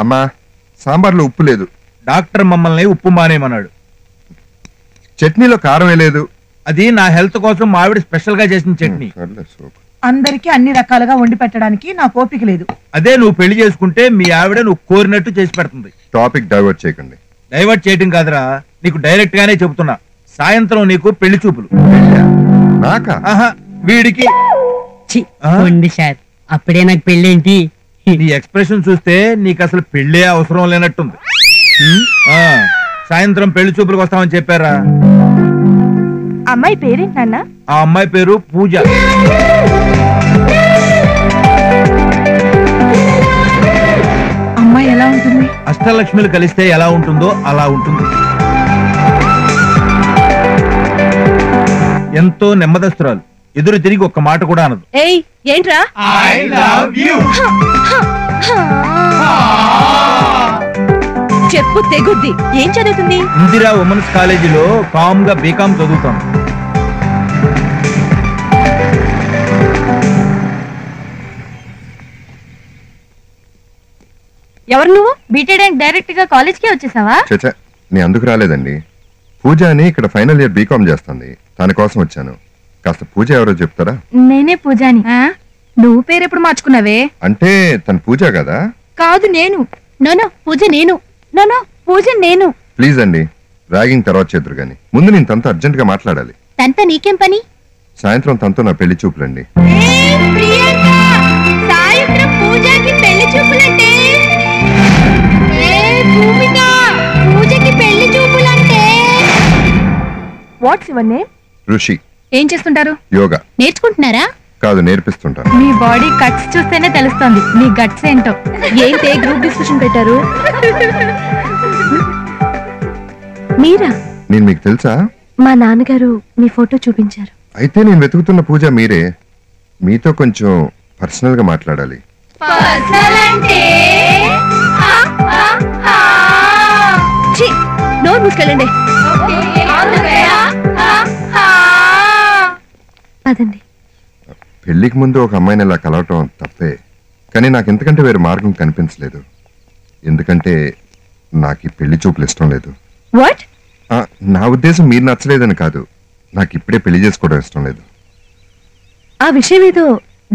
అమ్మా సాంబార్లో ఉప్పు లేదు. డాక్టర్ మమ్మల్ని ఉప్పు మానేయమన్నాడు. చట్నీలో కారం లేదు. అది నా హెల్త్ కోసం మా ఆవిడ స్పెషల్ గా చేసిన చట్నీ. అందరికి అన్ని రకాలుగా వండి పెట్టడానికి నాకు ఓపిక లేదు. అదే నువ్వు పెళ్లి చేసుకుంటే మీ ఆవిడ నువ్వు కోరినట్టు చేసి పెడుతుంది. టాపిక్ డైవర్ట్ చేయకండి. డైవర్ట్ చేయడం కాదురా, నీకు డైరెక్ట్ గానే చెబుతున్నా. సాయంత్రం నీకు పెళ్లి చూపులు. నాకా? వీడికి. సార్ అప్పుడే నాకు పెళ్ళేంటి? నీ ఎక్స్ప్రెషన్ చూస్తే నీకు అసలు పెళ్లే అవసరం లేనట్టుంది. సాయంత్రం పెళ్లి చూపులకు వస్తామని చెప్పారా? అమ్మాయి పేరేంటి నాన్న? ఆ అమ్మాయి పేరు పూజ. అమ్మాయి ఎలా ఉంటుంది? అష్టలక్ష్మిలు కలిస్తే ఎలా ఉంటుందో అలా ఉంటుంది. ఎంతో నెమ్మదస్తురాలు. ఎదురు తిరిగి ఒక్క మాట కూడా అనదు. ఏయ్ ఏంట్రా? I love you. చెప్పు తెగుద్ది. ఏం చదువుతుంది? ఇందిరా ఉమెన్స్ కాలేజీలో కామ్ గా బీకామ్ చదువుతాను. ఎవరు నువ్వు? బీటెడ్ డైరెక్ట్ గా కాలేజ్ కి వచ్చేసావా? చచ్చా, నీ అందుకు రాలేదండి. పూజ అని ఇక్కడ ఫైనల్ ఇయర్ బీకామ్ చేస్తుంది. తన కోసం వచ్చాను. కాస్త పూజ ఎవరో చెప్తారా? నేనే పూజాని. నువ్వు పేరు ఎప్పుడు మార్చుకున్నావే? అంటే తన పూజ కదా? కాదు నేను. నోనో పూజ నేను. నోనో పూజ నేను. ప్లీజ్ అండి, ర్యాగింగ్ తర్వాత చేద్దరు గాని ముందు నేను తనతో అర్జెంట్ గా మాట్లాడాలి. తనతో నీకేం పని? సాయంత్రం తనతో నా పెళ్లి చూపులండి. What's your name? ఋషి. ఏం చేస్తుంటారు? యోగా. నేర్చుకుంటున్నారా? కాదు, నేర్పిస్తుంటాను. మీ బాడీ కట్స్ చూస్తేనే తెలుస్తుంది మీ గట్స్ ఏంటో. ఏంటే గ్రూప్ డిస్కషన్ పెట్టారు? మీరా? నేను మీకు తెలుసా? మా నాన్నగారు మీ ఫోటో చూపించారు. అయితే నేను వెతుకుతున్న పూజ మీరే. మీతో కొంచెం పర్సనల్ గా మాట్లాడాలి. నోరు మూసుకెళ్ళండి. అదండి. పెళ్లికి ముందు ఒక అమ్మాయిని ఇలా కలవటం తప్పే, కానీ నాకు ఇంతకంటే వేరే మార్గం కనిపించలేదు. ఎందుకంటే నాకు ఈ పెళ్లి చూపులు ఇష్టం లేదు. వాట్? నా ఉద్దేశం మీరు నచ్చలేదని కాదు, నాకు ఇప్పుడే పెళ్లి చేసుకోవడం ఇష్టం లేదు. ఆ విషయం ఏదో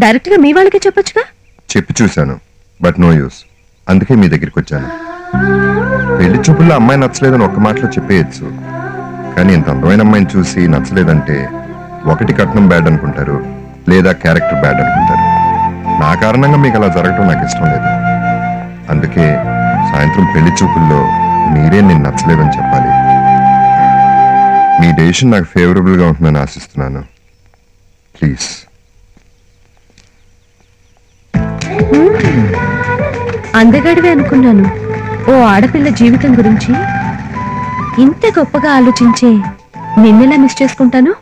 డైరెక్ట్ గా మీ వాళ్ళకి చెప్పొచ్చుగా? చెప్పి చూశాను, బట్ నో యూస్. అందుకే మీ దగ్గరికి వచ్చాను. పెళ్లి చూపుల్లో అమ్మాయి నచ్చలేదని ఒక్క మాటలో చెప్పేయచ్చు, కానీ ఇంత అందమైన అమ్మాయిని చూసి నచ్చలేదంటే ఒకటి కట్నం బ్యాడ్ అనుకుంటారు, లేదా క్యారెక్టర్ బ్యాడ్ అనుకుంటారు. నా కారణంగా మీకు అలా జరగటం నాకు ఇష్టం లేదు. అందుకే సాయంత్రం పెళ్లి చూపుల్లో మీరే నేను నచ్చలేదని చెప్పాలి. మీ డెసిషన్ నాకు ఫేవరబుల్ గా ఉంటుందని ఆశిస్తున్నాను. ప్లీజ్. అందగాడివే అనుకున్నాను. ఓ ఆడపిల్ల జీవితం గురించి ఇంత గొప్పగా ఆలోచించే నిన్నెలా మిస్ చేసుకుంటాను?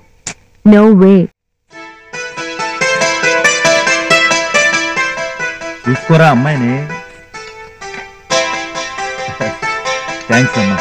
No way. చూసుకోరా అమ్మాయిని. థ్యాంక్స్ అమ్మా.